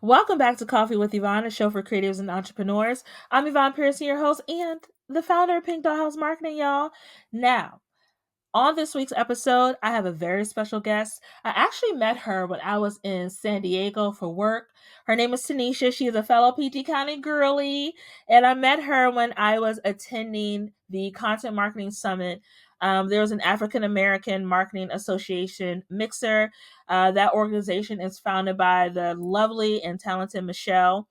Welcome back to Coffee with Yvonne, a show for creatives and entrepreneurs. I'm Yvonne Pearson, your host and the founder of Pink Dollhouse Marketing, y'all. Now, on this week's episode, I have a very special guest. I actually met her when I was in San Diego for work. Her name is Tanisha. She is a fellow PG County girlie, and I met her when I was attending the Content Marketing Summit. There was an African American Marketing Association mixer. That organization is founded by the lovely and talented Michelle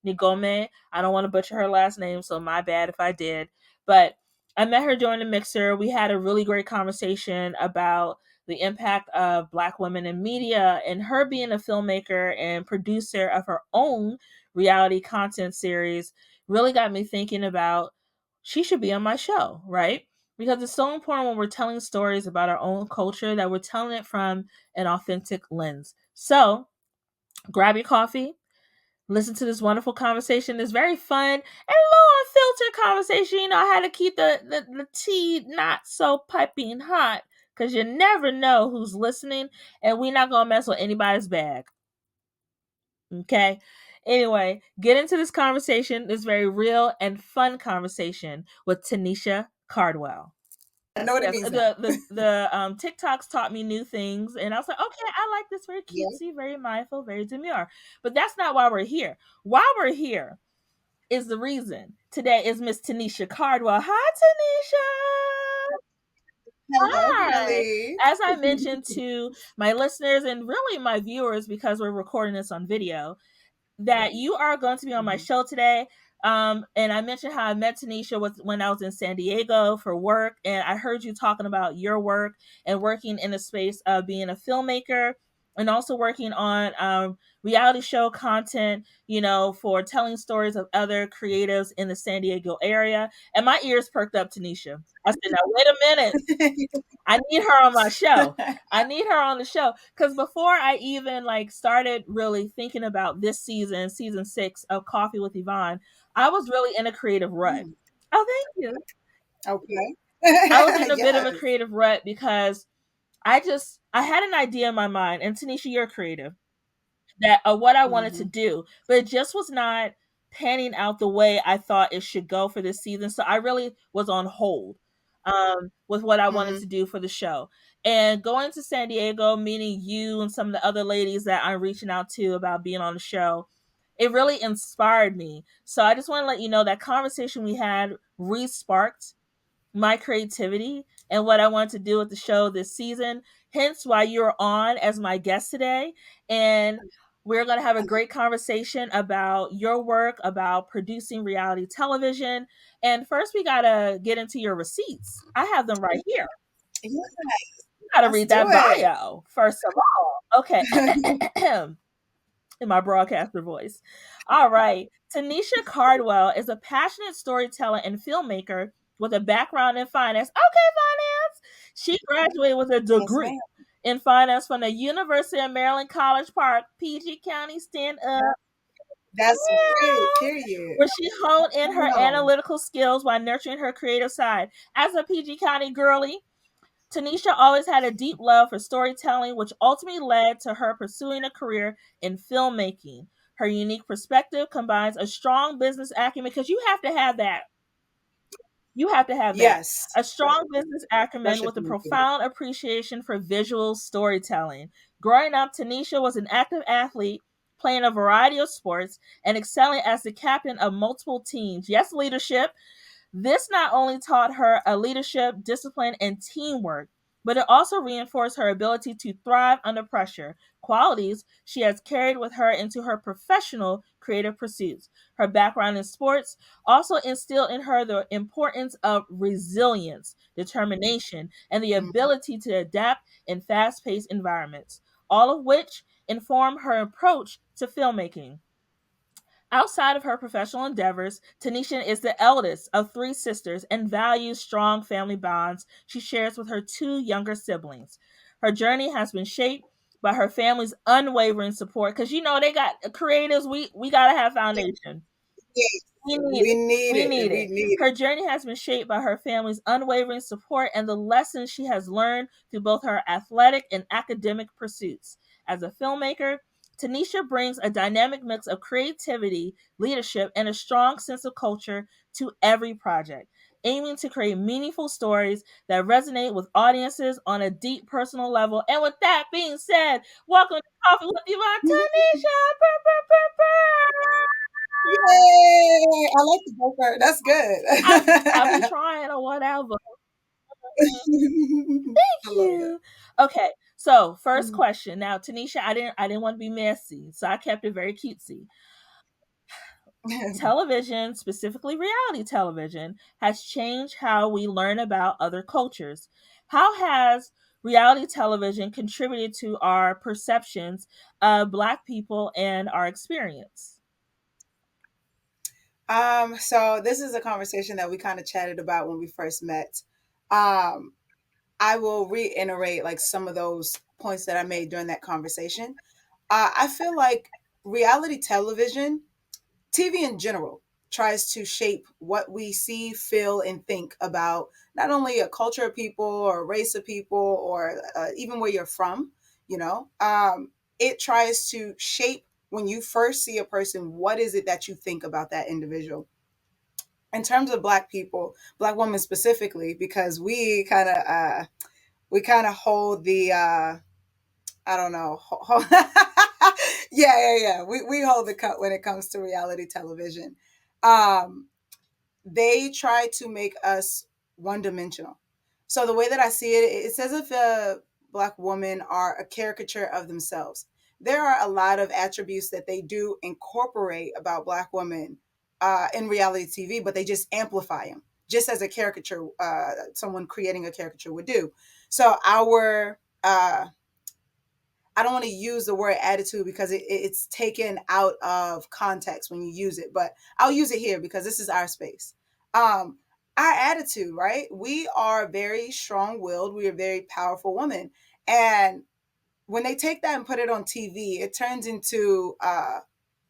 Ngome. I don't want to butcher her last name, so my bad if I did. But I met her during the mixer. We had a really great conversation about the impact of Black women in media, and her being a filmmaker and producer of her own reality content series really got me thinking about she should be on my show, right? Because it's so important when we're telling stories about our own culture that we're telling it from an authentic lens. So grab your coffee, listen to this wonderful conversation. It's very fun and a little unfiltered conversation. You know, I had to keep the tea not so piping hot because you never know who's listening, and we're not going to mess with anybody's bag. Okay? Anyway, get into this conversation, this very real and fun conversation with Tanisha Cardwell. I know what it means. The TikToks taught me new things, and I was like, okay, I like this. Very cutesy, very mindful, very demure. But that's not why we're here. Why we're here is the reason. Today is Miss Tanisha Cardwell. Hi, Tanisha. Hello, Hi. girlie. As I mentioned to my listeners and really my viewers, because we're recording this on video, that you are going to be on my show today. And I mentioned how I met Tanisha when I was in San Diego for work, and I heard you talking about your work and working in the space of being a filmmaker and also working on reality show content, you know, for telling stories of other creatives in the San Diego area. And my ears perked up, Tanisha. I said, now, wait a minute. I need her on my show. I need her on the show. Because before I even started really thinking about this season 6 of Coffee with Yvonne, I was really in a creative rut. Oh, thank you. Okay. I was in a bit of a creative rut because I had an idea in my mind, and Tanisha, you're creative, that what I wanted to do, but it just was not panning out the way I thought it should go for this season. So I really was on hold with what I wanted to do for the show. And going to San Diego, meeting you and some of the other ladies that I'm reaching out to about being on the show, it really inspired me. So I just want to let you know that conversation we had re-sparked my creativity and what I want to do with the show this season. Hence why you're on as my guest today. And we're going to have a great conversation about your work, about producing reality television. And first, we got to get into your receipts. I have them right here. Yeah. You got to read that bio, first of all. Okay. In my broadcaster voice. All right. Tanisha Cardwell is a passionate storyteller and filmmaker with a background in finance. Okay, finance. She graduated with a degree in finance from the University of Maryland College Park, PG County. Stand up. That's great, period. Where she honed in her analytical skills while nurturing her creative side. As a PG County girlie, Tanisha always had a deep love for storytelling, which ultimately led to her pursuing a career in filmmaking. Her unique perspective combines a strong business acumen, because you have to have that. You have to have that. Yes. A strong business acumen with a profound appreciation for visual storytelling. Growing up, Tanisha was an active athlete, playing a variety of sports and excelling as the captain of multiple teams. Yes, leadership. This not only taught her a leadership, discipline, and teamwork, but it also reinforced her ability to thrive under pressure, qualities she has carried with her into her professional creative pursuits. Her background in sports also instilled in her the importance of resilience, determination, and the ability to adapt in fast-paced environments, all of which inform her approach to filmmaking. Outside of her professional endeavors, Tanisha is the eldest of 3 sisters and values strong family bonds she shares with her 2 younger siblings. Her journey has been shaped by her family's unwavering support. Because they got creatives. We gotta have foundation. Yes. We need We it. need We it. need We it. need it. Her journey has been shaped by her family's unwavering support and the lessons she has learned through both her athletic and academic pursuits. As a filmmaker, Tanisha brings a dynamic mix of creativity, leadership, and a strong sense of culture to every project, aiming to create meaningful stories that resonate with audiences on a deep personal level. And with that being said, welcome to Coffee with Yvonne, Tanisha. Brr, brr, brr, brr. Yay! I like the joker. That's I be good. trying or whatever. I Thank love it. you. Okay, so first question. Now, Tanisha, I didn't want to be messy, so I kept it very cutesy. Television, specifically reality television, has changed how we learn about other cultures. How has reality television contributed to our perceptions of Black people and our experience? So this is a conversation that we kind of chatted about when we first met. Um, I will reiterate like some of those points that I made during that conversation. I feel like reality television, TV in general, tries to shape what we see, feel, and think about not only a culture of people or a race of people or even where you're from, you know. It tries to shape when you first see a person, what is it that you think about that individual? In terms of Black people, Black women specifically, because we kind of hold the I don't know. Yeah. We hold the cut when it comes to reality television. Um, they try to make us one dimensional. So the way that I see it, it's as if Black women are a caricature of themselves. There are a lot of attributes that they do incorporate about Black women in reality TV, but they just amplify them, just as a caricature, someone creating a caricature would do. So our I don't want to use the word attitude because it's taken out of context when you use it, but I'll use it here because this is our space. Um, our attitude, right? We are very strong willed. We are very powerful women. And when they take that and put it on TV, it turns into a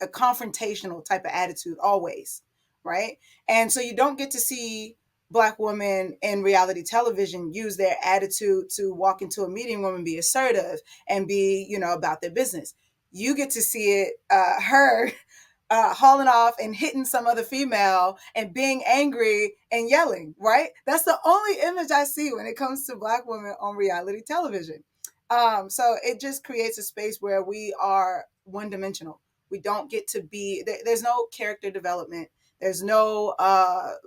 confrontational type of attitude always, right? And so you don't get to see Black women in reality television use their attitude to walk into a meeting room and be assertive and be, about their business. You get to see it, her hauling off and hitting some other female and being angry and yelling, right? That's the only image I see when it comes to Black women on reality television. So it just creates a space where we are one dimensional. We don't get to be, there's no character development. There's no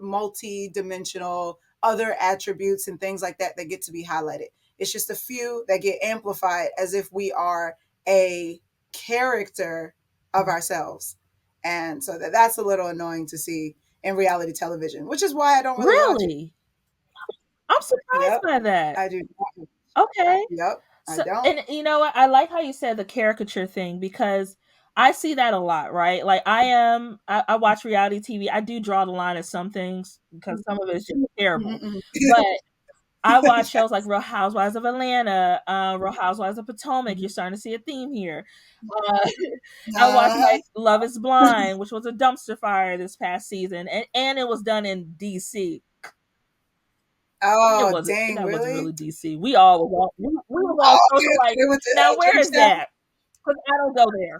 multi dimensional other attributes and things like that that get to be highlighted. It's just a few that get amplified as if we are a character of ourselves. And so that's a little annoying to see in reality television, which is why I don't really watch it. Really? I'm surprised Yep, by that. I do not. Okay. Yep, I So, don't. and you know what? I like how you said the caricature thing because I see that a lot, right? Like I watch reality TV. I do draw the line at some things because some of it's just terrible. Mm-mm. But I watch shows like Real Housewives of Atlanta, Real Housewives of Potomac. You're starting to see a theme here. Uh, I watched Uh-huh. like Love Is Blind, which was a dumpster fire this past season, and it was done in DC. It Oh, wasn't. dang, That wasn't really? really DC. We was all Oh, okay, social like. okay. They went to Now where is Jamestown. that? Because I don't go there.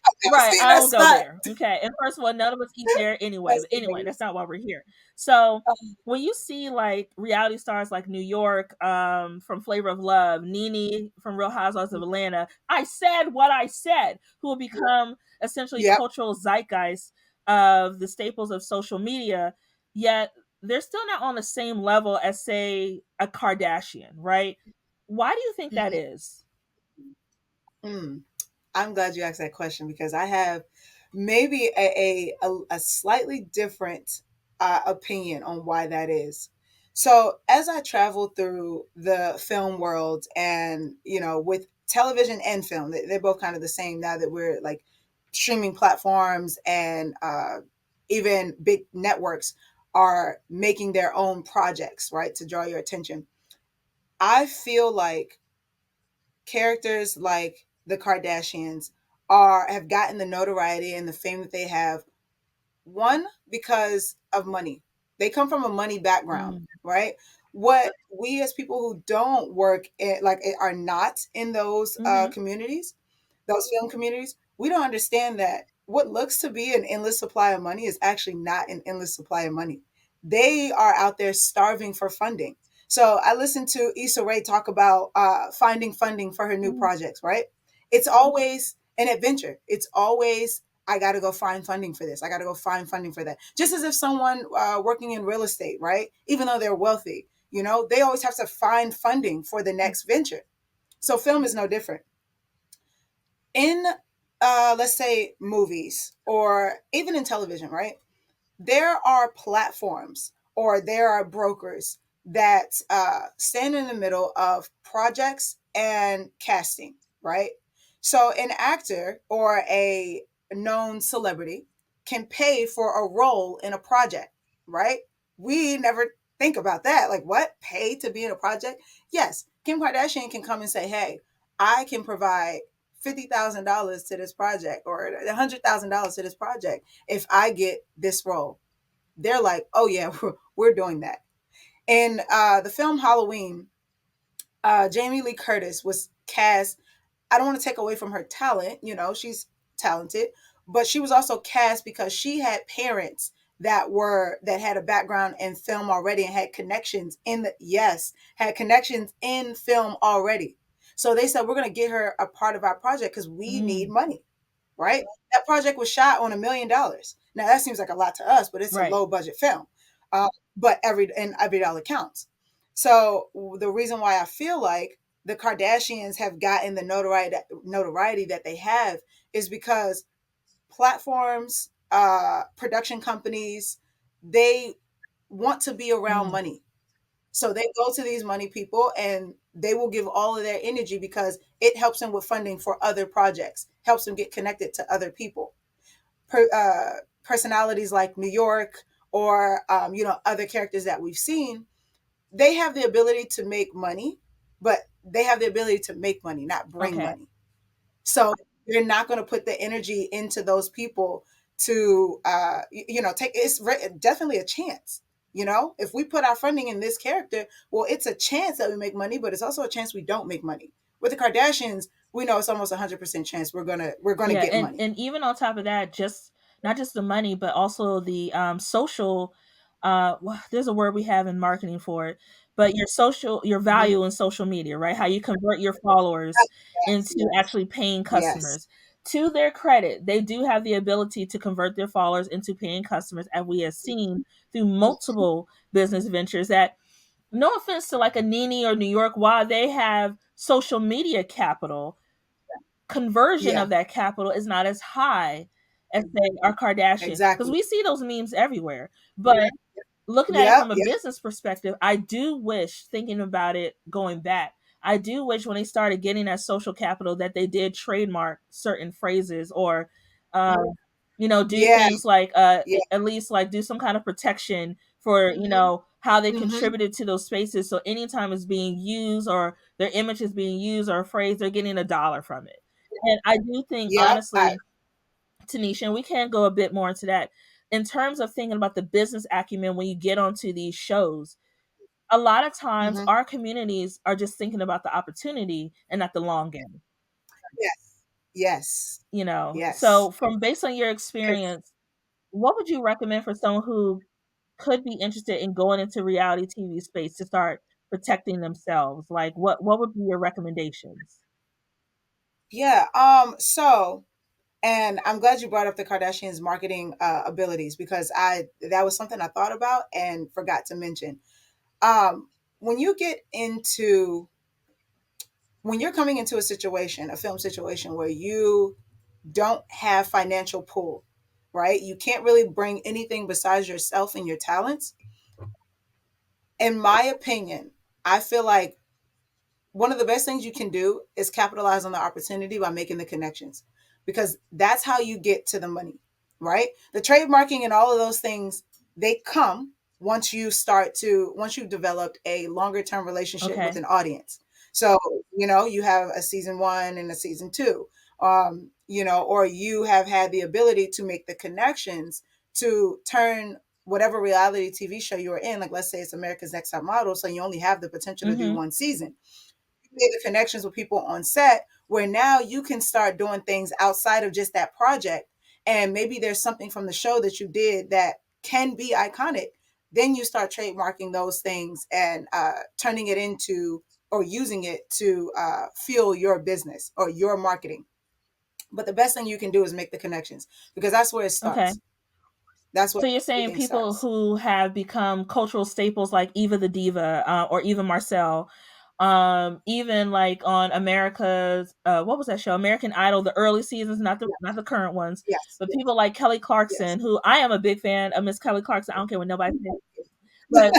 I've never Right, seen I that don't go spot. there. Okay, and first of all, none of us eat there anyway. That's But anyway, hilarious. that's not why we're here. So when you see like reality stars like New York, from Flavor of Love, Nene from Real Housewives of Atlanta, I said what I said, who will become essentially Yep. cultural zeitgeist of the staples of social media, yet they're still not on the same level as say a Kardashian, right? Why do you think that Mhm. is? Mm. I'm glad you asked that question because I have maybe a slightly different opinion on why that is. So as I travel through the film world and with television and film, they're both kind of the same now that we're like streaming platforms and even big networks are making their own projects, right, to draw your attention. I feel like characters like the Kardashians are have gotten the notoriety and the fame that they have, one, because of money. They come from a money background, Mm, right? What we as people who don't work in, like, are not in those mm-hmm. communities, those film communities, we don't understand that what looks to be an endless supply of money is actually not an endless supply of money. They are out there starving for funding. So I listened to Issa Rae talk about finding funding for her new Mm, projects, right? It's always an adventure. It's always, I got to go find funding for this. I got to go find funding for that. Just as if someone working in real estate, right? Even though they're wealthy, they always have to find funding for the next venture. So film is no different. In, let's say, movies or even in television, right? There are platforms or there are brokers that stand in the middle of projects and casting, right? So an actor or a known celebrity can pay for a role in a project, right? We never think about that. Like, what? Pay to be in a project? Yes, Kim Kardashian can come and say, hey, I can provide $50,000 to this project or $100,000 to this project if I get this role. They're like, oh yeah, we're doing that. In the film Halloween, Jamie Lee Curtis was cast. I don't want to take away from her talent. She's talented, but she was also cast because she had parents that had a background in film already and had connections in the yes, had connections in film already. So they said, we're going to get her a part of our project because we need mm, money, right? That project was shot on $1 million. Now that seems like a lot to us, but it's a right. low budget film. But every dollar counts. So the reason why I feel like the Kardashians have gotten the notoriety that they have is because platforms, production companies, they want to be around Mm, money. So they go to these money people and they will give all of their energy because it helps them with funding for other projects, helps them get connected to other people. Personalities like New York or other characters that we've seen, they have the ability to make money, but they have the ability to make money, not bring okay. money. So you're not going to put the energy into those people to take. Definitely a chance. If we put our funding in this character, well, it's a chance that we make money, but it's also a chance we don't make money. With the Kardashians, we know it's almost 100% chance we're gonna Yeah, get money. and even on top of that, just not just the money, but also the social. There's a word we have in marketing for it, but your Mhm. value in social media, right? How you convert your followers Yes, into yes, actually paying yes. customers. To their credit, they do have the ability to convert their followers into paying customers, as we have seen through multiple business ventures. That, no offense to like a Nene or New York, while they have social media capital, conversion Yeah, of that capital is not as high as say our Kardashian, because exactly. we see those memes everywhere. But looking at it Yep, from a yep. business perspective, I do wish, thinking about it going back, I do wish when they started getting that social capital that they did trademark certain phrases or uh, do Yeah, things like yeah. at least like do some kind of protection for how they Hmm. contributed to those spaces, so anytime it's being used or their image is being used or a phrase, they're getting $1 from it. And I do think, Yep. honestly, Tanisha, and we can go a bit more into that in terms of thinking about the business acumen when you get onto these shows. A lot of times, Hmm. our communities are just thinking about the opportunity and not the long game. Yes, yes, yes. So from based on your Because experience, what would you recommend for someone who could be interested in going into reality TV space to start protecting themselves? Like, what would be your recommendations? yeah. And I'm glad you brought up the Kardashians' marketing abilities because I that was something I thought about and forgot to mention. Um, when you get into when you're coming into a film situation where you don't have financial pull, right? You can't really bring anything besides yourself and your talents. In my opinion, I feel like one of the best things you can do is capitalize on the opportunity by making the connections because that's how you get to the money, right? The trademarking and all of those things, they come once you've developed a longer term relationship with Okay. an audience. So, you have a season one and a season two, or you have had the ability to make the connections to turn whatever reality TV show you were in, like let's say it's America's Next Top Model, so you only have the potential to do Mhm. one season. You made the connections with people on set where now you can start doing things outside of just that project. And maybe there's something from the show that you did that can be iconic. Then you start trademarking those things and turning it into or using it to fuel your business or your marketing. But the best thing you can do is make the connections because that's where it Okay. starts. That's where So you're saying everything people starts. who have become cultural staples like Eva the Diva, or Eva Marcel, even like on America's what was that show? American Idol, the early seasons, not the current ones, Yes, but yes, people like Kelly yes, Clarkson, who I am a big fan of Miss Kelly Clarkson. I don't care what nobody says. But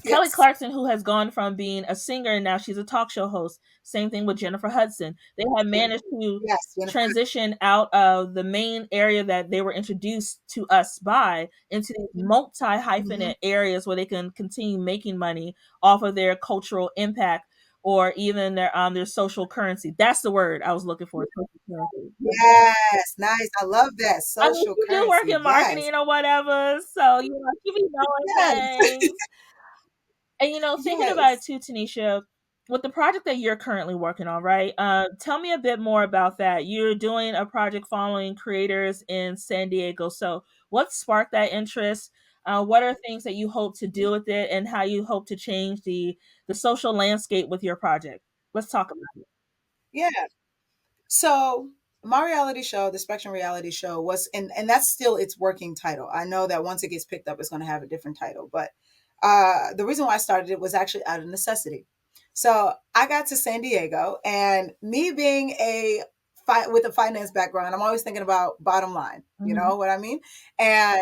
Kelly yes. Clarkson, who has gone from being a singer and now she's a talk show host. Same thing with Jennifer Hudson. They have managed to Yes, Jennifer. transition out of the main area that they were introduced to us by into these multi Mhm. hyphenate areas where they can continue making money off of their cultural impact or even their social currency. That's the word I was looking for. Social currency. Yes, nice. I love that. I mean, Social she do work currency. in Yes. marketing or whatever, so she be knowing Yes. things. And thinking about it Yes. too, Tanisha, with the project that you're currently working on, right? Tell me a bit more about that. You're doing a project following creators in San Diego. So, what sparked that interest? What are things that you hope to do with it, and how you hope to change the social landscape with your project? Let's talk about it. Yeah. So my reality show, the Spectrum reality show, was and that's still its working title. I know that once it gets picked up, it's going to have a different title, but the reason why I started it was actually out of necessity. So I got to San Diego, and me being with a finance background, I'm always thinking about bottom line. You Mhm. know what I mean? And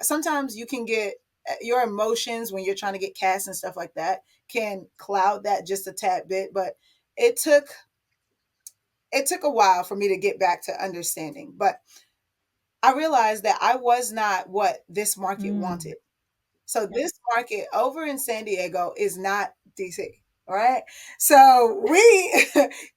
sometimes you can get your emotions when you're trying to get cast and stuff like that can cloud that just a tad bit, but it took it took a while for me to get back to understanding, but I realized that I was not what this market Mm. wanted. So this market over in San Diego is not DC. All right. So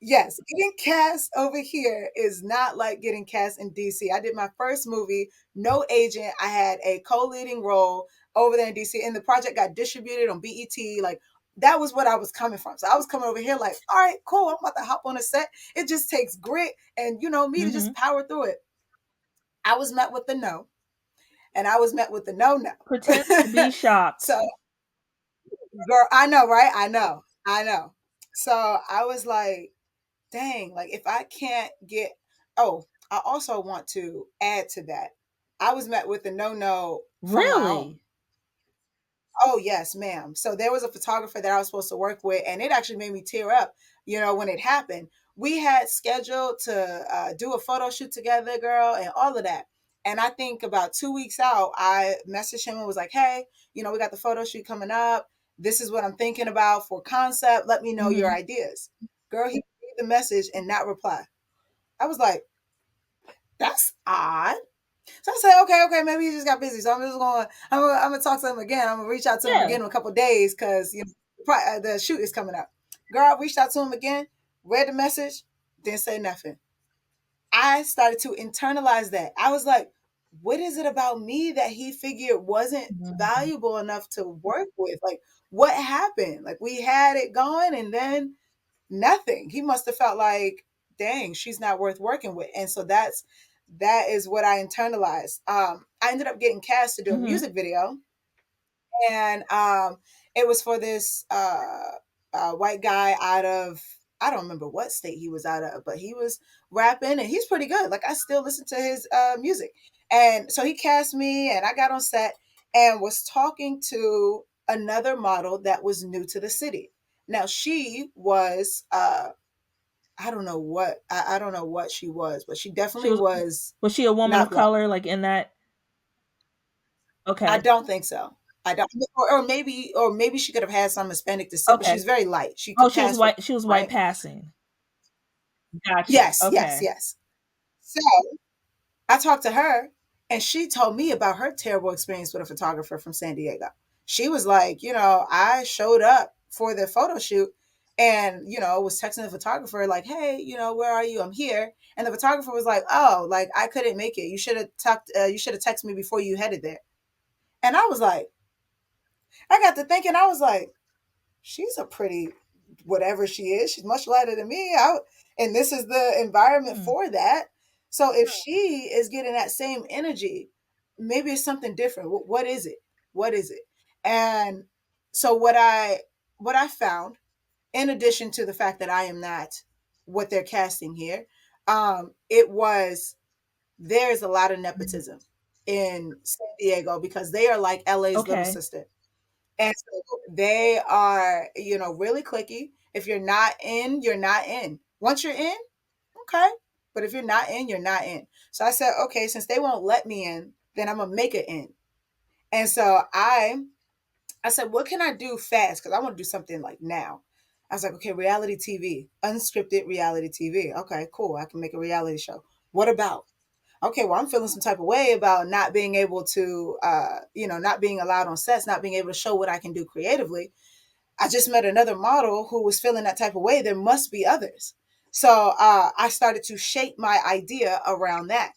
yes, getting cast over here is not like getting cast in DC. I did my first movie, no agent. I had a co-leading role over there in DC, and the project got distributed on BET. Like that was what I was coming from. So I was coming over here like, all right, cool. I'm about to hop on a set. It just takes grit and me to just Mhm. power through it. I was met with the no, and I was met with the no no. Pretend to be shocked. So girl, I know, right? I know. So I was like, dang, like if I can't get, oh, I also want to add to that. I was met with a no no from my own. Really? Oh, yes, ma'am. So there was a photographer that I was supposed to work with, and it actually made me tear up, when it happened. We had scheduled to do a photo shoot together, girl, and all of that. And I think about 2 weeks out, I messaged him and was like, hey, we got the photo shoot coming up. This is what I'm thinking about for concept. Let me know your Mhm. ideas. Girl, he read the message and not reply. I was like, that's odd. So I said, okay, maybe he just got busy. So I'm gonna talk to him again. I'm gonna reach out to him Yeah. again in a couple of days because the shoot is coming up. Girl, I reached out to him again, read the message, didn't say nothing. I started to internalize that. I was like, what is it about me that he figured wasn't Mhm. valuable enough to work with? Like, what happened? Like, we had it going and then nothing. He must have felt like, dang, she's not worth working with. And so that is what I internalized. I ended up getting cast to do a Mhm. music video, and it was for this white guy out of, I don't remember what state he was out of, but he was rapping and he's pretty good. Like I still listen to his music, and so he cast me, and I got on set and was talking to another model that was new to the city. Now she was I don't know what she was, but she She definitely was was was she a woman not of black. color like in that? I Okay. don't think so. I don't, or maybe she could have had some Hispanic descent, but Okay. she's very light. She Oh, could pass for she was white right. passing. Gotcha. Yes, yes, Okay. yes. So I talked to her, and she told me about her terrible experience with a photographer from San Diego. She was like, I showed up for the photo shoot, and was texting the photographer like, hey, where are you? I'm here. And the photographer was like, oh, like, I couldn't make it. You should have texted me before you headed there. And I was like, I got to thinking, I was like, she's a pretty whatever she is. She's much lighter than me. And this is the environment Hmm. for that. So if she is getting that same energy, maybe it's something different. What is it? What is it? And so what I found, in addition to the fact that I am not what they're casting here, it was there's a lot of nepotism in San Diego because they are like LA's little Okay. sister. And so they are, really clicky. If you're not in, you're not in. Once you're in, okay. But if you're not in, you're not in. So I said, okay, since they won't let me in, then I'm gonna make it in. And so I said, what can I do fast? Because I want to do something like now. I was like, okay, reality TV, unscripted reality TV. Okay, cool. I can make a reality show. What about? Okay, well, I'm feeling some type of way about not being able to, not being allowed on sets, not being able to show what I can do creatively. I just met another model who was feeling that type of way. There must be others. So I started to shape my idea around that.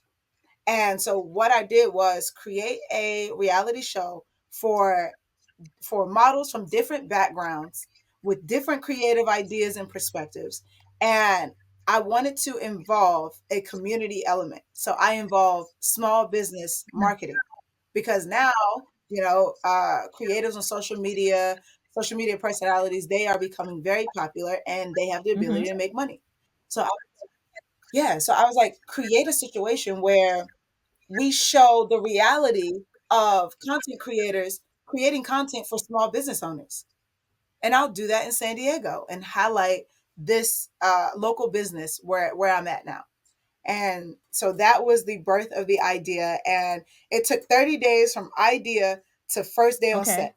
And so what I did was create a reality show for models from different backgrounds with different creative ideas and perspectives. And I wanted to involve a community element. So I involved small business marketing because now, creatives on social media personalities, they are becoming very popular and they have the Hmm. ability to make money. So yeah, so I was like, create a situation where we show the reality of content creators creating content for small business owners. And I'll do that in San Diego and highlight this local business where I'm at now. And so that was the birth of the idea. And it took 30 days from idea to first day on Okay. set.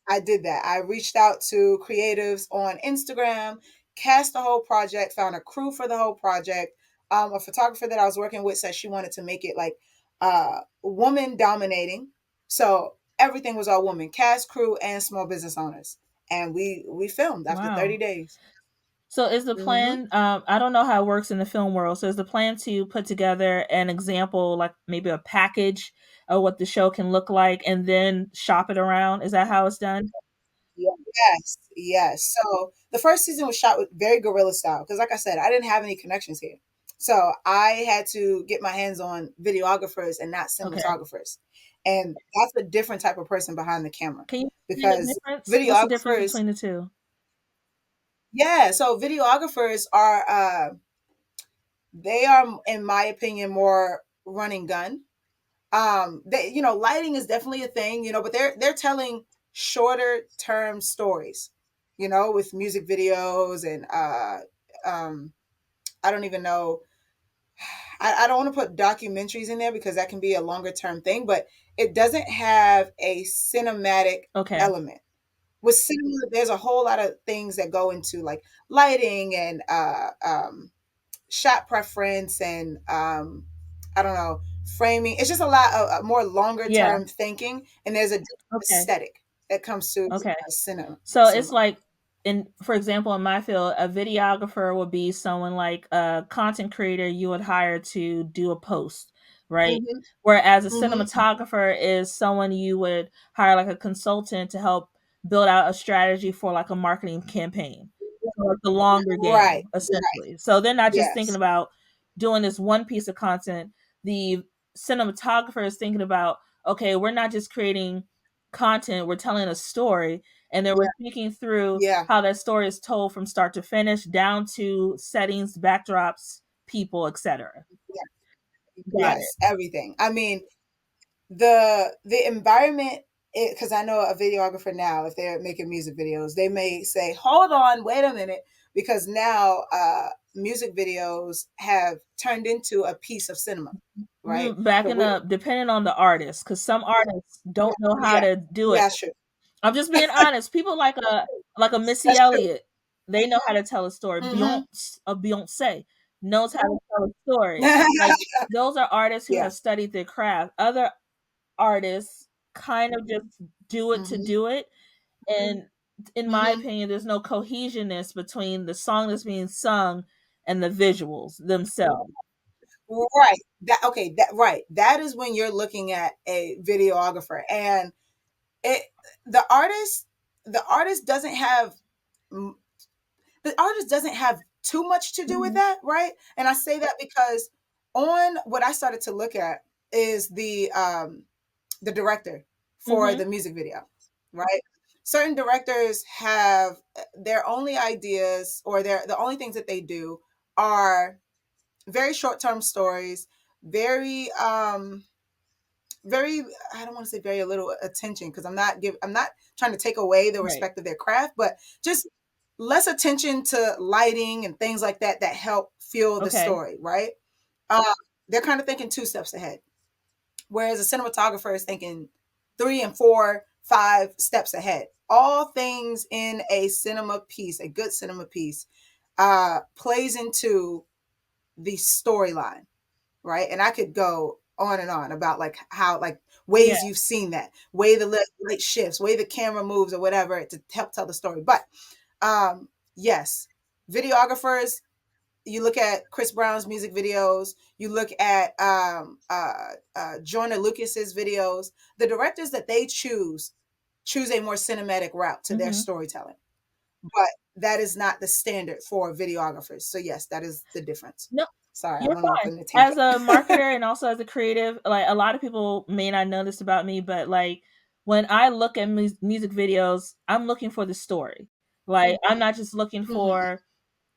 I did that. I reached out to creatives on Instagram, cast the whole project, found a crew for the whole project. A photographer that I was working with said she wanted to make it like woman dominating. So everything was all women, cast, crew, and small business owners. And we filmed after Wow. 30 days. So is the Hmm. plan, I don't know how it works in the film world. So is the plan to put together an example, like maybe a package of what the show can look like and then shop it around? Is that how it's done? Yes, yes. So the first season was shot with very guerrilla style because, like I said, I didn't have any connections here. So I had to get my hands on videographers and not Okay. cinematographers. And that's a different type of person behind the camera Can you explain the because difference? What's the difference videographers, between the two? yeah, so videographers are, they are, in my opinion, more run and gun. They, lighting is definitely a thing, but they're telling shorter term stories, with music videos and um I don't even know. I don't want to put documentaries in there because that can be a longer term thing, but it doesn't have a cinematic Okay. element. With cinema, there's a whole lot of things that go into like lighting and shot preference and I don't know, framing. It's just a lot of more longer Yeah. term thinking, and there's a different Okay. aesthetic that comes to Okay. cinema. So it's Cinema. like, in for example, in my field, a videographer would be someone like a content creator you would hire to do a post, right? Hmm. Whereas a Hmm. cinematographer is someone you would hire like a consultant to help build out a strategy for like a marketing campaign. So like the longer Right. game, Right. essentially. So they're not just thinking Yes. about doing this one piece of content. The cinematographer is thinking about, okay, we're not just creating content, we're telling a story, and then we're Yeah. thinking through Yeah. how that story is told from start to finish, down to settings, backdrops, people, etc. Got it. Yes. Everything. I mean, the environment, because I know a videographer now, if they're making music videos, they may say, hold on, wait a minute, because now music videos have turned into a piece of cinema, right? So Backing up, depending on the artist, because some artists don't know how yeah, to do it. yeah, sure. I'm just being honest. People like a Missy That's true. Elliott, they know how to tell a story. Hmm. Beyonce knows how to tell a story. Like those are artists who Yeah. have studied their craft. Other artists kind of just do it to Hmm. do it, and in my Mm-hmm. opinion, there's no cohesionness between the song that's being sung and the visuals themselves. Right. That okay. That right. That is when you're looking at a videographer, and it the artist the artist doesn't have mm, the artist doesn't have too much to do with Mm-hmm. that, right? And I say that because on what I started to look at is the director for Mm-hmm. the music video, right? Certain directors have their only ideas, or the only things that they do are very short-term stories, very very, I don't want to say very little attention, because I'm not trying to take away the Right. respect of their craft, but just less attention to lighting and things like that that help fuel the Okay. story, right? um, they're kind of thinking two steps ahead, whereas a cinematographer is thinking three and four, 5 steps ahead. All things in a cinema piece, a good cinema piece, plays into the storyline, right? And I could go on and on about like how, like, Yeah. ways you've seen that, way the light shifts, way the camera moves or whatever to help tell the story. But yes, videographers, you look at Chris Brown's music videos, you look at Jordan Lucas's videos, the directors that they choose a more cinematic route to their Mm-hmm. storytelling. But that is not the standard for videographers. So yes, that is the difference. No, Sorry, I you're went off fine. in a tangent. As a marketer and also as a creative, like a lot of people may not know this about me, but like when I look at music videos, I'm looking for the story. Like I'm not just looking Mm-hmm. for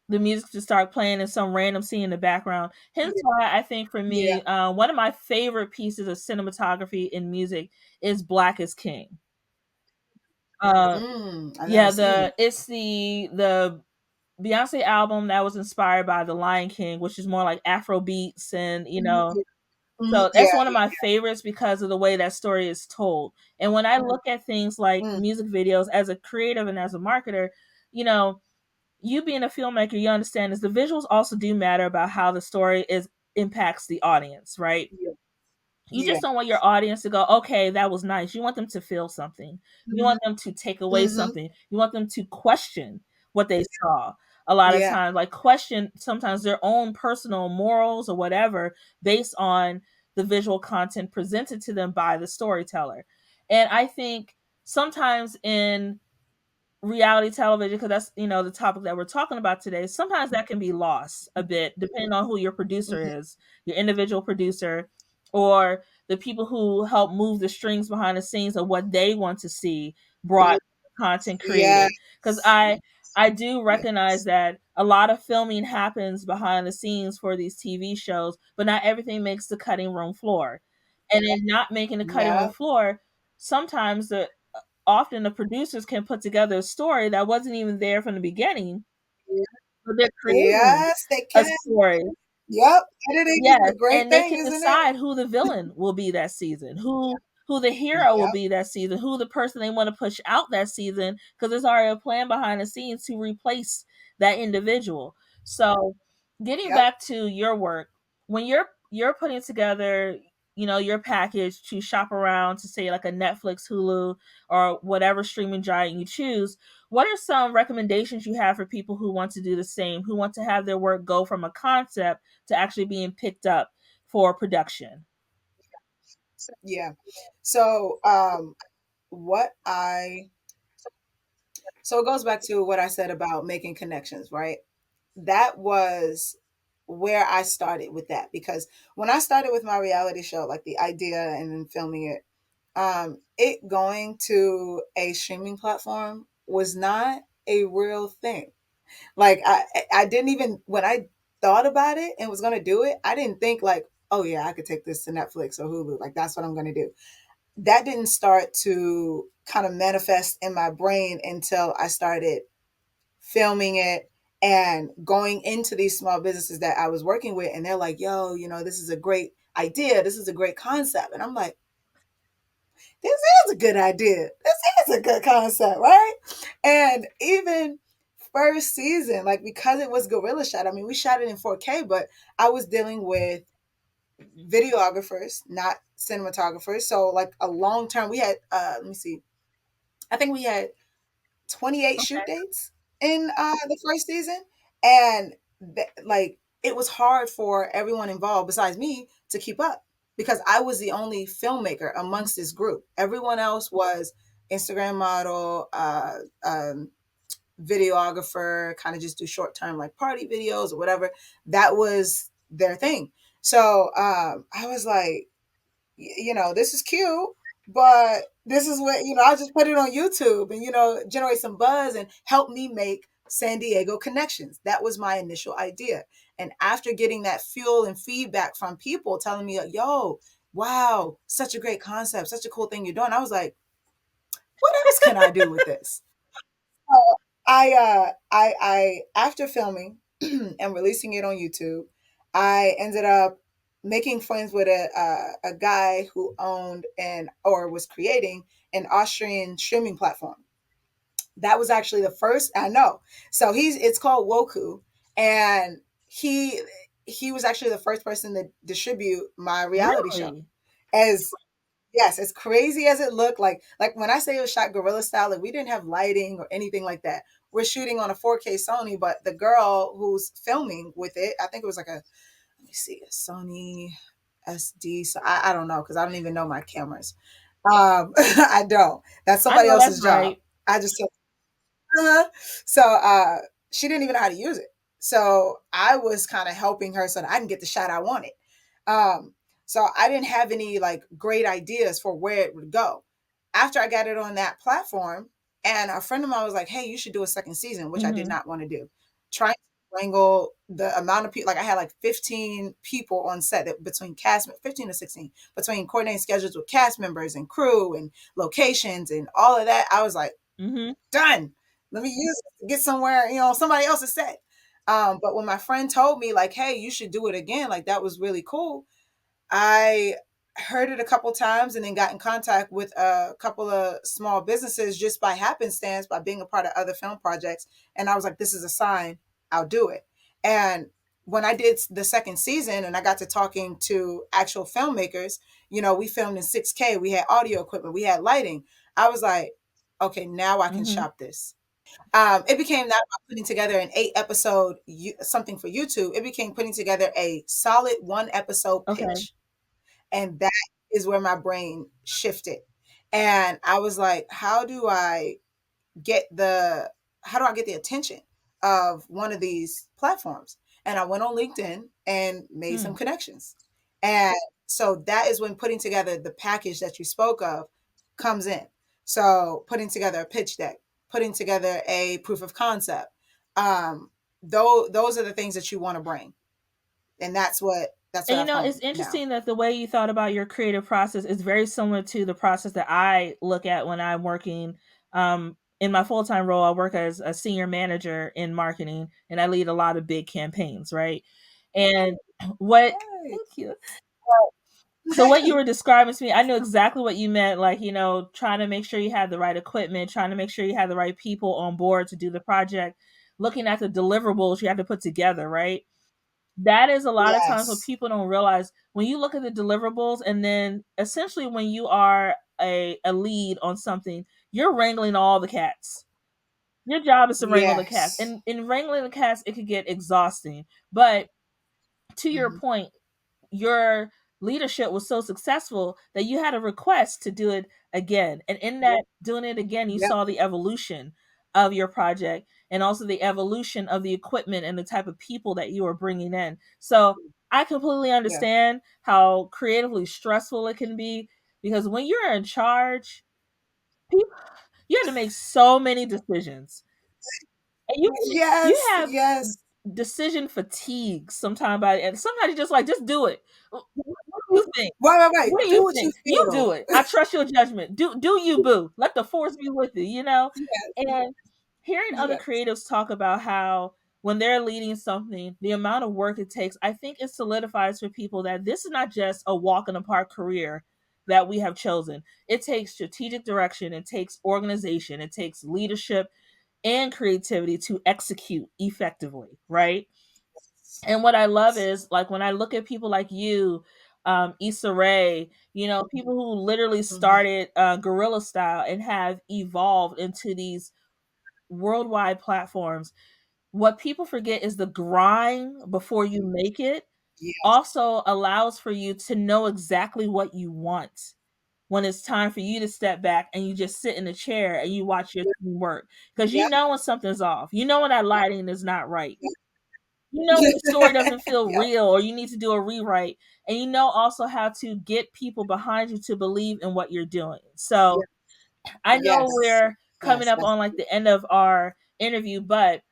the music to start playing and some random scene in the background. Hence why I think for Yeah. me, one of my favorite pieces of cinematography in music is Black is King. Uh, I've never yeah, seen the it. it's the Beyonce album that was inspired by The Lion King, which is more like Afro beats and Mhm. so that's Yeah. one of my favorites because of the way that story is told. And when I look at things like Mm, music videos as a creative and as a marketer, you know, you being a filmmaker, you understand is the visuals also do matter about how the story is impacts the audience, right? yeah. You Yeah. just don't want your audience to go, okay, that was nice. You want them to feel something. You Mhm. want them to take away Mhm. something. You want them to question what they saw. A lot of Yeah. times, like question sometimes their own personal morals or whatever based on the visual content presented to them by the storyteller. And I think sometimes in reality television, because that's the topic that we're talking about today, sometimes that can be lost a bit depending on who your producer Mhm. is, your individual producer, or the people who help move the strings behind the scenes of what they want to see brought content Yes. created. Because I do Yeah. recognize that a lot of filming happens behind the scenes for these TV shows, but not everything makes the cutting room floor. And in not making the cutting room Yeah. floor, sometimes the often the producers can put together a story that wasn't even there from the beginning, but they're creating Yes, they a can. story. Yep. Editing is Yes, a great and they thing, can isn't it? decide who the villain will be that season, who the hero will Yep. be that season, who the person they want to push out that season, because there's already a plan behind the scenes to replace that individual. So, getting Yep. back to your work, when you're putting together, your package to shop around to say like a Netflix, Hulu, or whatever streaming giant you choose, what are some recommendations you have for people who want to do the same, who want to have their work go from a concept to actually being picked up for production? Yeah. So, what I so it goes back to what I said about making connections, right? That was where I started with that, because when I started with my reality show, like the idea and then filming it, it going to a streaming platform was not a real thing. Like I didn't even, when I thought about it and was gonna do it, I didn't think like, oh yeah, I could take this to Netflix or Hulu. Like that's what I'm gonna do. That didn't start to kind of manifest in my brain until I started filming it and going into these small businesses that I was working with, and they're like, yo, this is a great idea, this is a great concept. And I'm like, this is a good idea. This is a good concept, right? And even first season, like, because it was guerrilla shot, I mean, we shot it in 4K, but I was dealing with videographers, not cinematographers. So like a long term, we had let me see, I think we had 28 shoot Okay. dates in the first season, and like it was hard for everyone involved besides me to keep up because I was the only filmmaker Mhm. amongst this group. Everyone else was Instagram model, videographer, kind of just do short term like party videos or whatever. That was their thing. So I was like, this is cute, but this is what, I'll just put it on YouTube and, generate some buzz and help me make San Diego connections. That was my initial idea. And after getting that fuel and feedback from people telling me, yo, wow, such a great concept, such a cool thing you're doing, I was like, what else can I do with this? So I after filming and releasing it on YouTube, I ended up making friends with a guy who owned and or was creating an Austrian streaming platform. That was actually the first I know. So it's called Woku, and he he was actually the first person to distribute my reality show. Really? As Yes, as crazy as it looked, like when I say it was shot guerrilla style, like we didn't have lighting or anything like that. We're shooting on a 4K Sony, but the girl who's filming with it, I think it was like let me see, a Sony SD. So I don't know because I don't even know my cameras. I don't. That's I somebody know that's else's job. right. I just uh-huh. So she didn't even know how to use it. So I was kind of helping her so that I can get the shot I wanted. Um, so I didn't have any like great ideas for where it would go. After I got it on that platform, and a friend of mine was like, "Hey, you should do a second season," which I did Mhm. not want to do. Trying to wrangle the amount of people, like I had like 15 people on set between 15 to 16, between coordinating schedules with cast members and crew and locations and all of that. I was like, Mhm. done. Let me use it to get somewhere, somebody else's set. But when my friend told me, like, hey, you should do it again, like that was really cool. I heard it a couple times and then got in contact with a couple of small businesses just by happenstance, by being a part of other film projects. And I was like, this is a sign, I'll do it. And when I did the second season and I got to talking to actual filmmakers, we filmed in 6K, we had audio equipment, we had lighting. I was like, okay, now I can Mhm. shop this. It became not about putting together an 8 episode something for YouTube. It became putting together a solid 1 episode Okay. pitch, and that is where my brain shifted. And I was like, get the how do I get the attention of one of these platforms? And I went on LinkedIn and made some Hmm. connections. And so that is when putting together the package that you spoke of comes in. So putting together a pitch deck, putting together a proof of concept. Though those are the things that you want to bring. And that's what And I've it's honed now. interesting that the way you thought about your creative process is very similar to the process that I look at when I'm working. In my full time role, I work as a senior manager in marketing, and I lead a lot of big campaigns, right? And what, Right. thank you. So what you were describing to me, I knew exactly what you meant. Like, trying to make sure you had the right equipment, trying to make sure you had the right people on board to do the project, looking at the deliverables you have to put together, right? That is a lot of times what Yes. people don't realize when you look at the deliverables, and then essentially when you are a lead on something, you're wrangling all the cats. Your job is to wrangle the cats. Yes. And in wrangling the cats, it could get exhausting. But to your Mhm. point, your leadership was so successful that you had a request to do it again. And in that doing it again, you Yep. saw the evolution of your project and also the evolution of the equipment and the type of people that you were bringing in. So I completely Yeah. understand how creatively stressful it can be because when you're in charge, people, you have to make so many decisions. And you Yes. have Yes. decision fatigue sometimes by and sometimes you just like just do it. What do you think? Right, right, right. What do Do you what you think? You do feel. it. I trust your judgment. Do you boo. Let the force be with you. Yes. And hearing other Yes. creatives talk about how when they're leading something, the amount of work it takes, I think it solidifies for people that this is not just a walk in the park career that we have chosen. It takes strategic direction, it takes organization, it takes leadership and creativity to execute effectively, right? And what I love is like when I look at people like you, Issa Rae, people who literally Mhm. started guerrilla style and have evolved into these worldwide platforms, what people forget is the grind before you make it Yes. also allows for you to know exactly what you want when it's time for you to step back and you just sit in a chair and you watch your team work, because you Yep. know when something's off, you know when that lighting is not right, you know when the story doesn't feel Yep. real or you need to do a rewrite, and you know also how to get people behind you to believe in what you're doing. So Yep. I know Yes. we're coming Yes. up on like the end of our interview, but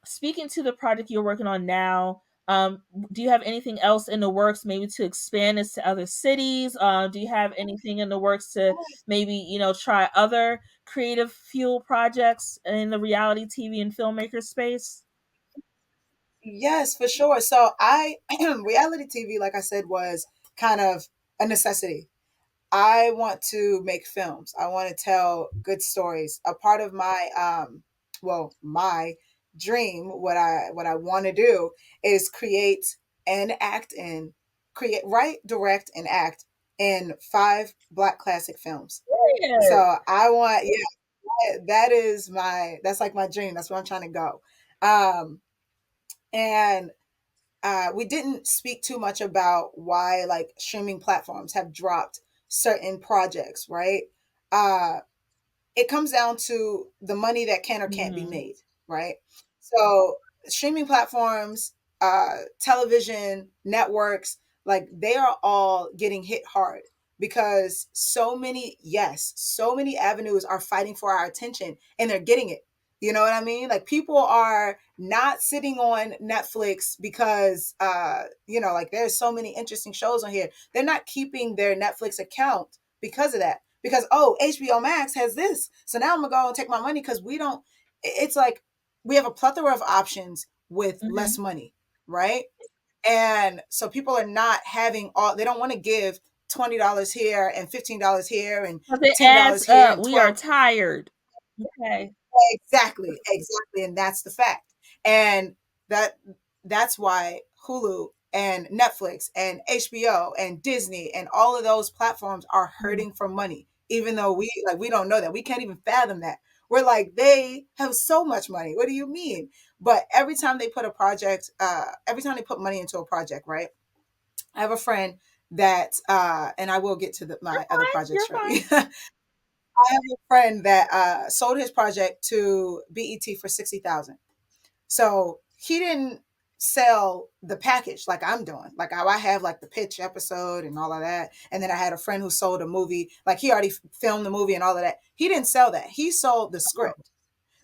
speaking to the project you're working on now, do you have anything else in the works, maybe to expand this to other cities? Do you have anything in the works to maybe, try other creative fuel projects in the reality TV and filmmaker space? Yes, for sure. So I reality TV, like I said, was kind of a necessity. I want to make films. I want to tell good stories. A part of my my dream, what I want to do is create and act in create write, direct and act in 5 Black classic films. Yeah. So I want that is that's like my dream. That's where I'm trying to go. And we didn't speak too much about why like streaming platforms have dropped certain projects, right? Uh, it comes down to the money that can or can't be Mm-hmm. made, right? So streaming platforms, television networks, like they are all getting hit hard because so many avenues are fighting for our attention and they're getting it. You know what I mean? Like people are not sitting on Netflix because like there's so many interesting shows on here. They're not keeping their Netflix account because of that, because oh, HBO Max has this, so now I'm gonna go and take my money because we don't. It's like we have a plethora of options with less Mm-hmm. money, right? And so people are not having all. They don't want to give $20 here and $15 here and Because it $10 adds here up. and We are 12. tired. Okay. Exactly, exactly, and that's the fact. And that that's why Hulu and Netflix and HBO and Disney and all of those platforms are Mm-hmm. hurting for money, even though we don't know that. We can't even fathom that. We're like, they have so much money. What do you mean? But every time they put money into a project, right? I have a friend that and I will get to You're my other fine. project You're fine. shortly. I have a friend that sold his project to BET for 60,000. So he didn't sell the package like I'm doing. Like I have like the pitch episode and all of that. And then I had a friend who sold a movie. Like he already filmed the movie and all of that. He didn't sell that. He sold the Oh. script.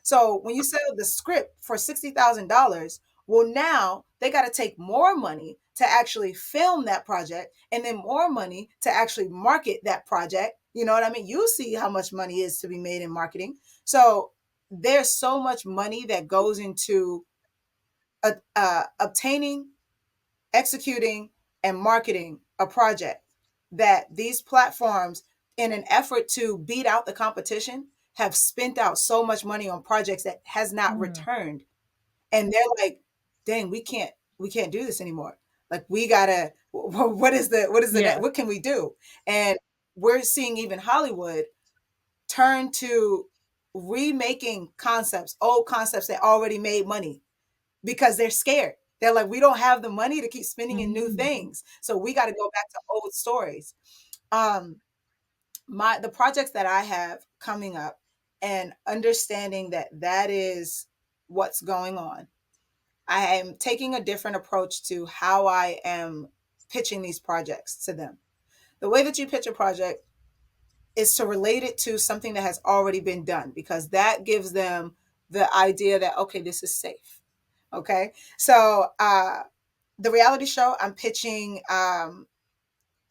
So when you sell the script for $60,000, well, now they got to take more money to actually film that project and then more money to actually market that project. You know what I mean? You see how much money is to be made in marketing. So there's so much money that goes into obtaining, executing, and marketing a project that these platforms, in an effort to beat out the competition, have spent out so much money on projects that has not Mm. returned. And they're like, dang, we can't do this anymore. Like we gotta, Yeah. what can we do? And we're seeing even Hollywood turn to remaking concepts, old concepts that already made money, because they're scared. They're like, we don't have the money to keep spending in new Mm-hmm. things. So we got to go back to old stories. Um, the projects that I have coming up and understanding that that is what's going on. I am taking a different approach to how I am pitching these projects to them. The way that you pitch a project is to relate it to something that has already been done, because that gives them the idea that, okay, this is safe. Okay. So the reality show I'm pitching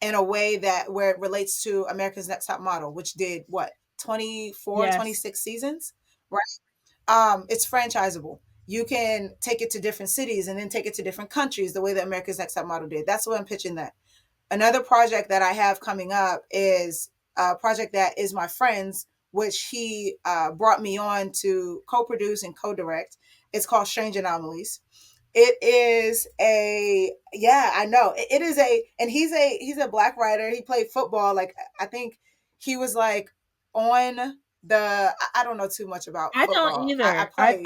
in a way that where it relates to America's Next Top Model, which did what, 24, Yes. 26 seasons, right? It's franchisable. You can take it to different cities and then take it to different countries the way that America's Next Top Model did. That's what I'm pitching that. Another project that I have coming up is a project that is my friend's, which he brought me on to co-produce and co-direct. It's called Strange Anomalies. It is a, yeah, I know. It is a, and he's a black writer. He played football. Like I think he was like on. I don't know too much about I don't football. I either.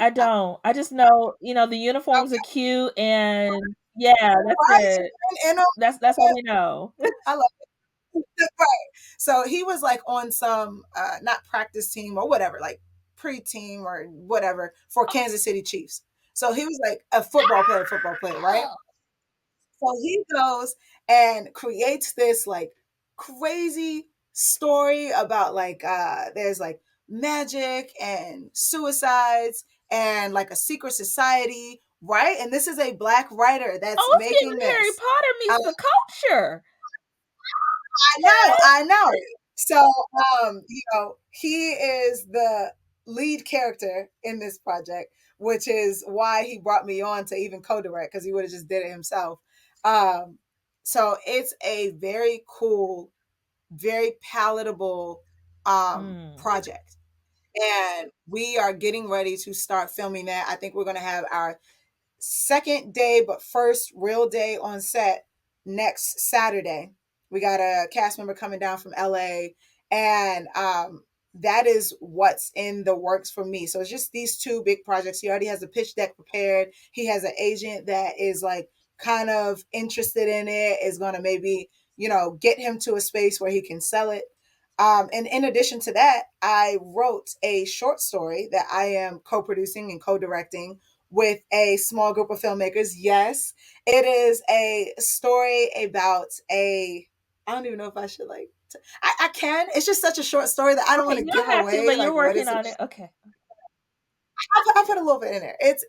I played. don't. I just know, the uniforms are Okay, cute and yeah, that's right. it. And That's all we know. I love it. Right. So he was like on some not practice team or whatever, like pre-team or whatever for Kansas City Chiefs. So he was like a football player, right? So he goes and creates this like crazy story about like there's like magic and suicides and like a secret society, right? And this is a black writer that's Oh, it's making giving Harry this. Potter meets the culture. I know. So he is the lead character in this project, which is why he brought me on to even co-direct because he would have just did it himself. Um, so it's a very cool, very palatable Mm. project. And we are getting ready to start filming that. I think we're going to have our second day, but first real day on set next Saturday. We got a cast member coming down from LA, and that is what's in the works for me. So it's just these two big projects. He already has a pitch deck prepared. He has an agent that is like kind of interested in it, is going to maybe, get him to a space where he can sell it. And in addition to that, I wrote a short story that I am co producing and co directing with a small group of filmmakers. Yes, it is a story about a. I don't even know if I should like. I can. It's just such a short story that I don't Okay, want to you give don't have to, away but like you're what working it's about. on it. Okay. I put a little bit in there. It's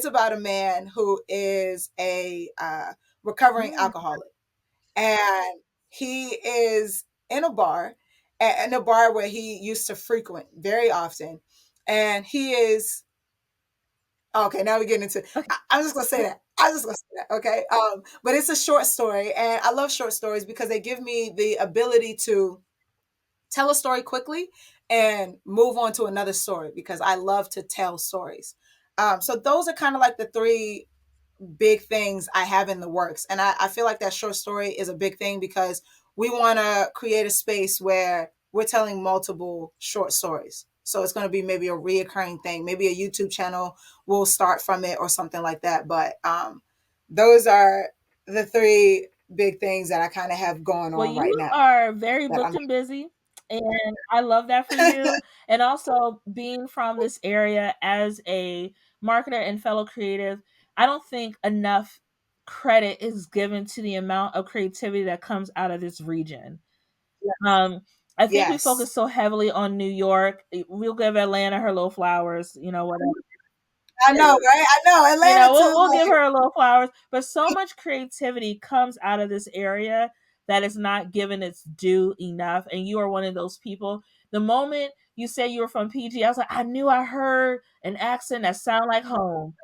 about a man who is a recovering Mm. alcoholic, and he is in a bar, in a bar where he used to frequent very often, and he is. Okay, now we're getting into. Okay. I'm just gonna say that. I'm just gonna say that. Okay. But it's a short story, and I love short stories because they give me the ability to tell a story quickly and move on to another story because I love to tell stories. So those are kind of like the three big things I have in the works. And I feel like that short story is a big thing because we want to create a space where we're telling multiple short stories. So it's going to be maybe a reoccurring thing. Maybe a YouTube channel will start from it or something like that. But those are the three big things that I kind of have going Well, on right you now. are very That booked I'm. and busy, and I love that for you. And also being from this area as a marketer and fellow creative, I don't think enough credit is given to the amount of creativity that comes out of this region. Um, I think we Yes, focus so heavily on New York. We'll give Atlanta her little flowers, whatever. I know, right? I know Atlanta We'll too. we'll give Like, her a little flowers, but so much creativity comes out of this area that is not given its due enough. And you are one of those people. The moment you say you were from PG, I was like, I knew I heard an accent that sounded like home.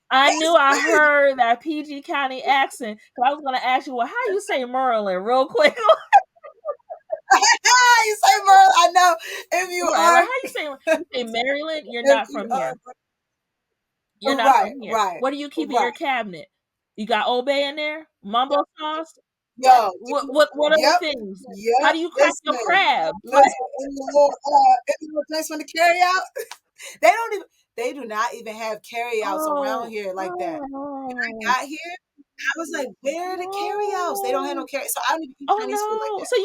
I knew I heard that PG County accent. So I was gonna ask you, well, how you say Maryland, real quick? you say Merle. I know if you Right? Like are, how you say Maryland? You're if not you from are, here. You're not right, from here. right, What do you keep in right. your cabinet? You got Old Bay in there? Mumbo sauce? Yo, What are the yep, things? How yep. do you crack your Listen, crabs? Like, listen. In the little place when the carry out, they don't even. They do not even have carry outs around oh, here like that. When oh, I got here, I was like, "Where are the carry outs? They don't have no no. carry." So I don't even eat Oh Chinese food like no. that. So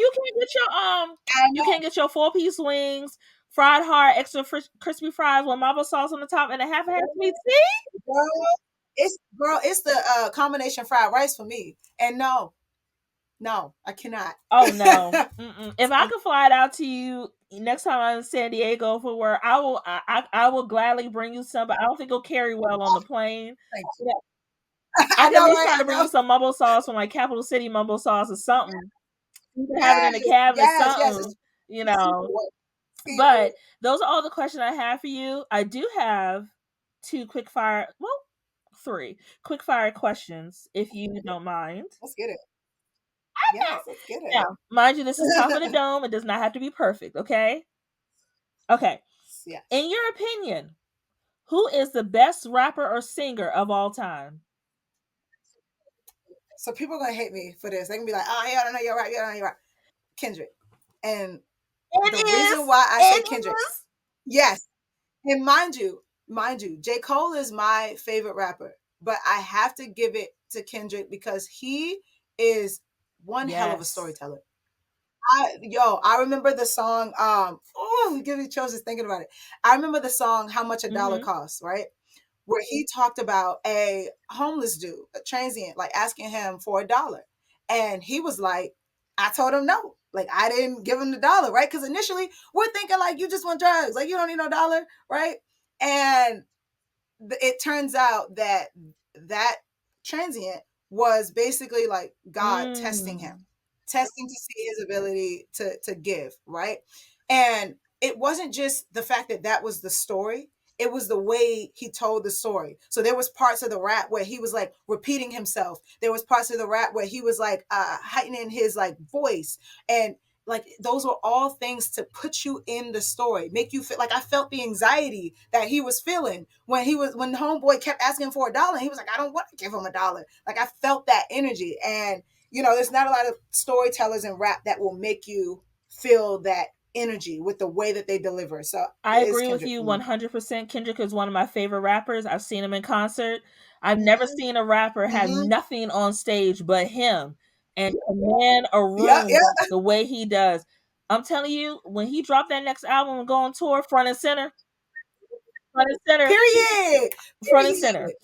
I you know, can't get your 4-piece wings, fried hard, extra crispy fries with mama sauce on the top and a half sweet tea? girl. It's the combination fried rice for me. And no, no, I cannot. Oh no. Mm-mm. If I So could fly it out to you next time I'm in San Diego for work, I will gladly bring you some, but I don't think it'll carry well on the plane. thank you. Yeah. I I can at know, least right? try I to bring know. you some mumbo sauce from like Capital City mumbo sauce or something. You can have it in Yes, the cabinet, yes, yes. something, you It's either know. way. Either But those are all the questions I have for you. I do have two quick fire, well, three quick fire questions, if you don't mind. let's get it. Yes, let's get Now, mind you, this is top of the it. dome. It does not have to be perfect, okay? Okay. In Yes. your opinion, who is the best rapper or singer of all time? So people are gonna hate me for this. They can be like, "Oh, yeah, I don't know, you're right, you're right, you're right." Kendrick, and It The reason is. why I say It Kendrick, is. yes, and mind you, J. Cole is my favorite rapper, but I have to give it to Kendrick because he is one hell of a Yes. storyteller. I remember the song. Oh, give me chills just thinking about it. I remember the song "How Much a Dollar Mm-hmm. Costs," right? Where he talked about a homeless dude, a transient, like asking him for $1, and he was like, "I told him no." Like I didn't give him the dollar, right? Because initially we're thinking like you just want drugs, like you don't need no dollar, right? And it turns out that that transient was basically like God testing him, Mm. testing to see his ability to give, right? And it wasn't just the fact that that was the story, it was the way he told the story. So there was parts of the rap where he was like repeating himself, there was parts of the rap where he was like heightening his like voice, and like those were all things to put you in the story, make you feel like I felt the anxiety that he was feeling when the homeboy kept asking for $1 and he was like, I don't want to give him $1. Like I felt that energy. And there's not a lot of storytellers in rap that will make you feel that energy with the way that they deliver. So I it's agree with Kendrick you for me. 100%. Kendrick is one of my favorite rappers. I've seen him in concert. I've never seen a rapper have Mm-hmm. nothing on stage but him and command a Yeah, room yeah. the way he does. I'm telling you, when he dropped that next album and go on tour, front and center, Period. front and center. Period.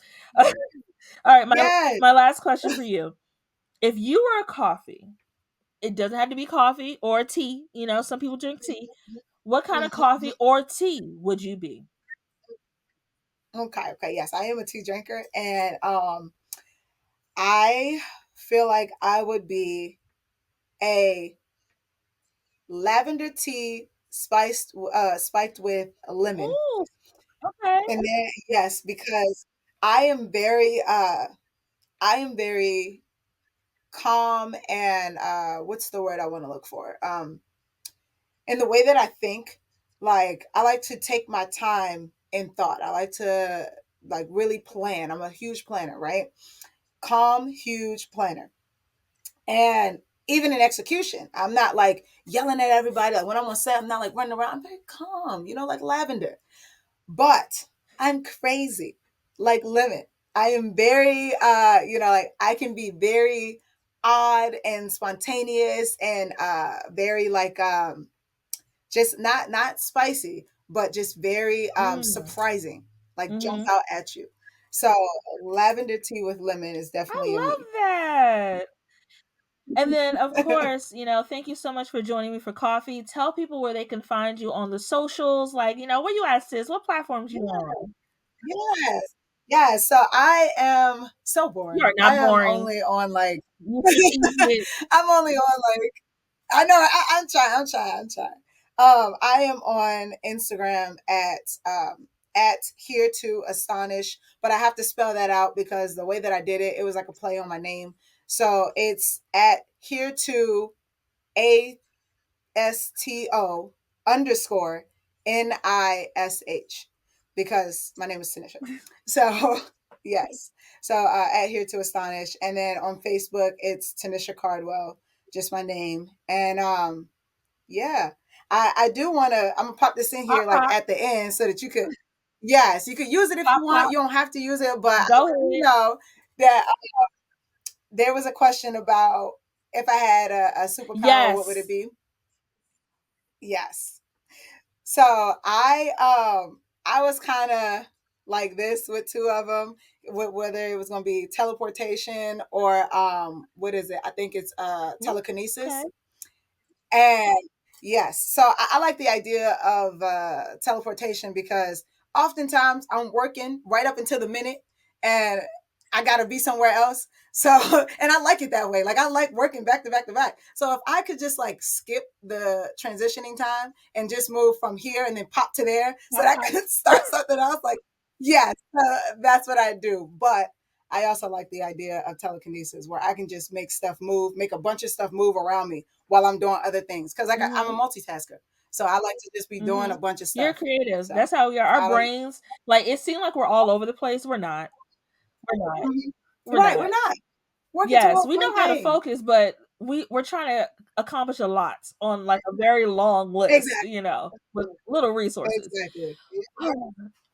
All right, Yes. my last question for you. If you were a coffee, it doesn't have to be coffee or tea. Some people drink tea. What kind of Mm-hmm. coffee or tea would you be? Okay, okay. Yes, I am a tea drinker, and I feel like I would be a lavender tea spiked with lemon. Ooh, okay. And then yes, because I am very I am very calm and what's the word I want to look for? In the way that I think, like I like to take my time in thought. I like to like really plan. I'm a huge planner, right? Calm, huge planner. And even in execution, I'm not like yelling at everybody. Like when I'm on set, I'm not like running around. I'm very calm, like lavender. But I'm crazy, like lemon. I am very, like I can be very odd and spontaneous and very like just not spicy, but just very Mm, surprising, like jumps mhm. out at you. So lavender tea with lemon is definitely a I me. love that. And then, of course, thank you so much for joining me for coffee. Tell people where they can find you on the socials. Like, where you at, sis? What platforms you on? Yes. Yes. So I am so You are boring. I not am boring. only on like You strategic. I'm only on like I know I'm trying, I'm trying. I am on Instagram at here to astonish, but I have to spell that out because the way that I did it, it was like a play on my name. So it's at here to ASTO underscore NISH because my name is Tanisha. So yes. So at here to astonish. And then on Facebook it's Tanisha Cardwell, just my name. And yeah. I do wanna I'm gonna pop this in Pop, here like pop, at the end so that you could yes, you could use it if pop, you want. pop. You don't have to use it, but I Go do ahead. know that there was a question about if I had a superpower, what would it Yes. be? Yes. So I was kind of like this with two of them, whether it was going to be teleportation or what is it? I think it's Okay. telekinesis. And yes, so I like the idea of teleportation because oftentimes I'm working right up until the minute and I got to be somewhere else. So, and I like it that way. Like I like working back to back to back. So if I could just like skip the transitioning time and just move from here and then pop to there so Pop, that I pop. could start something else, like, yes, that's what I do. But I also like the idea of telekinesis where I can just make stuff move, make a bunch of stuff move around me while I'm doing other things. Cause I'm a Mhm. multitasker. So I like to just be doing a Mhm. bunch of You're stuff. creative. So That's how we are. Our I don't brains, like, it seemed like we're all over the place. We're not. We're not. mhm. We're Right, we're not. not working Yes, toward we one know how to thing. focus, but we're trying to accomplish a lot on like a very long list, Exactly. with little resources. Exactly. Yeah.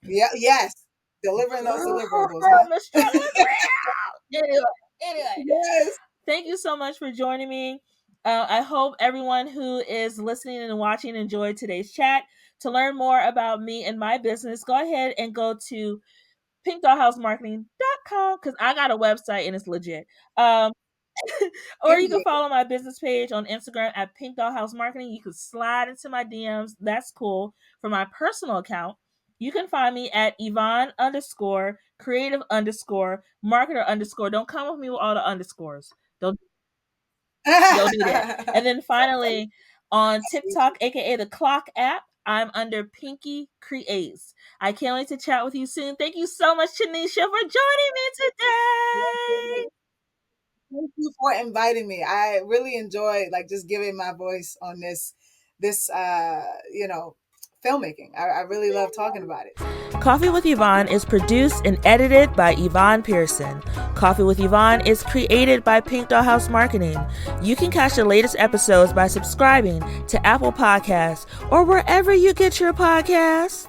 Yeah. Yes. Delivering those deliverables, huh? The struggle is real. Anyway, Yes. thank you so much for joining me. I hope everyone who is listening and watching enjoyed today's chat. To learn more about me and my business, go ahead and go to pinkdollhousemarketing.com because I got a website and it's legit. Or you can Period. follow my business page on Instagram at Pink Doll House Marketing. You can slide into my DMs. That's cool. For my personal account, you can find me at Yvonne underscore creative underscore marketer underscore. Don't come with me with all the underscores. Don't do that. And then finally on TikTok, aka the Clock app, I'm under Pinky Creates. I can't wait to chat with you soon. Thank you so much, Tanisha, for joining me today. Thank you for inviting me. I really enjoyed like just giving my voice on this filmmaking. I really love talking about it. Coffee with Yvonne is produced and edited by Yvonne Pearson. Coffee with Yvonne is created by Pink Doll House Marketing. You can catch the latest episodes by subscribing to Apple Podcasts or wherever you get your podcasts.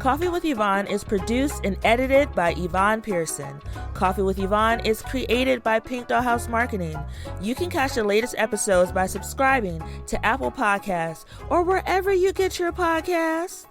Coffee with Yvonne is produced and edited by Yvonne Pearson. Coffee with Yvonne is created by Pink Doll House Marketing. You can catch the latest episodes by subscribing to Apple Podcasts or wherever you get your podcasts.